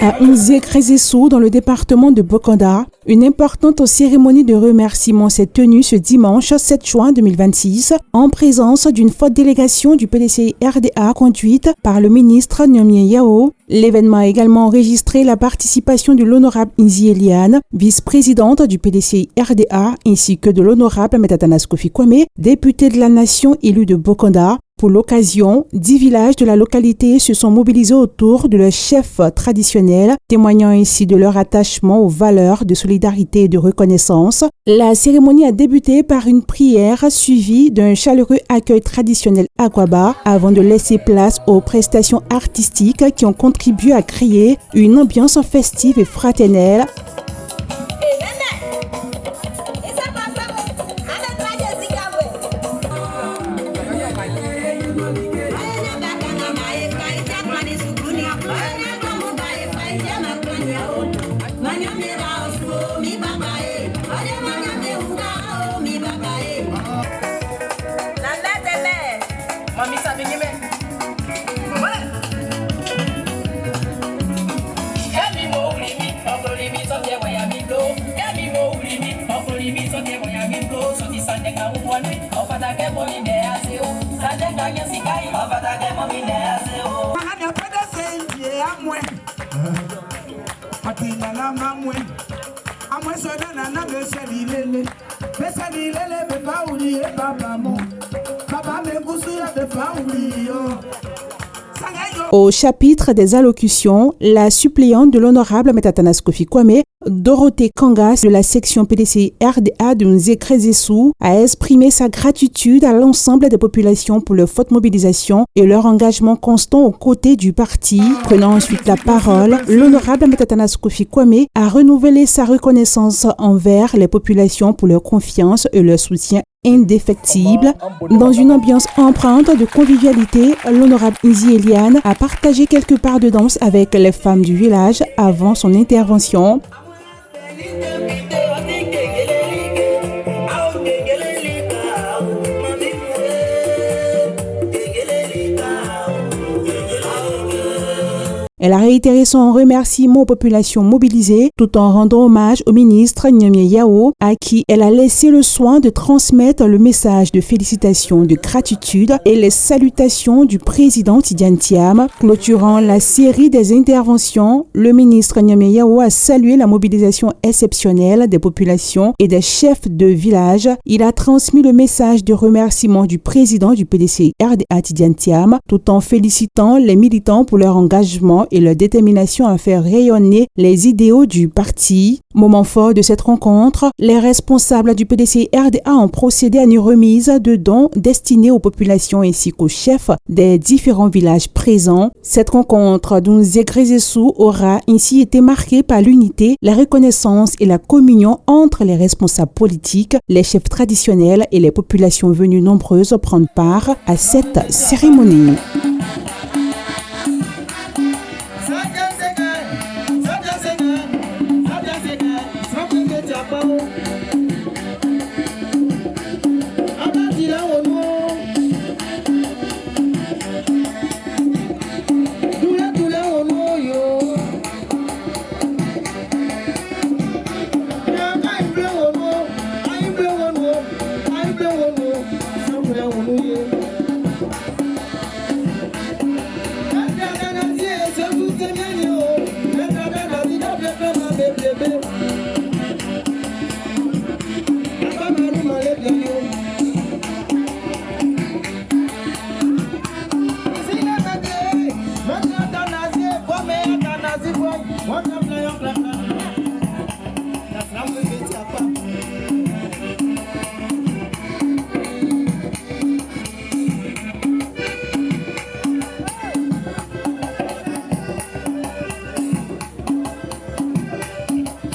À Nzé-Crézessou, dans le département de Bokanda, une importante cérémonie de remerciement s'est tenue ce dimanche 7 juin 2026 en présence d'une forte délégation du PDCI RDA conduite par le ministre Nyomie Yao. L'événement a également enregistré la participation de l'honorable Nzi Eliane, vice-présidente du PDCI RDA, ainsi que de l'honorable Metatanas Kofi Kwame, député de la nation élu de Bokanda. Pour l'occasion, 10 villages de la localité se sont mobilisés autour de leur chef traditionnel, témoignant ainsi de leur attachement aux valeurs de solidarité et de reconnaissance. La cérémonie a débuté par une prière suivie d'un chaleureux accueil traditionnel à Kwaba avant de laisser place aux prestations artistiques qui ont contribué à créer une ambiance festive et fraternelle. Au chapitre des allocutions, la suppléante de l'honorable Metatanas Kofi Kwame, Dorothée Kangas de la section PDCI RDA de Nzé-Crézessou, a exprimé sa gratitude à l'ensemble des populations pour leur forte mobilisation et leur engagement constant aux côtés du parti. Prenant ensuite la parole, l'honorable Metatanas Kofi Kwame a renouvelé sa reconnaissance envers les populations pour leur confiance et leur soutien indéfectible. Dans une ambiance empreinte de convivialité, l'honorable Nzi Eliane a partagé quelques parts de danse avec les femmes du village avant son intervention. Elle a réitéré son remerciement aux populations mobilisées tout en rendant hommage au ministre Nyomie Yao à qui elle a laissé le soin de transmettre le message de félicitations, de gratitude et les salutations du président Tidiane Thiam. Clôturant la série des interventions, le ministre Nyomie Yao a salué la mobilisation exceptionnelle des populations et des chefs de village. Il a transmis le message de remerciement du président du PDCI RDA Tidiane Thiam tout en félicitant les militants pour leur engagement et leur détermination à faire rayonner les idéaux du parti. Moment fort de cette rencontre, les responsables du PDCI RDA ont procédé à une remise de dons destinés aux populations ainsi qu'aux chefs des différents villages présents. Cette rencontre d'Nzé-Crézessou aura ainsi été marquée par l'unité, la reconnaissance et la communion entre les responsables politiques, les chefs traditionnels et les populations venues nombreuses prendre part à cette cérémonie.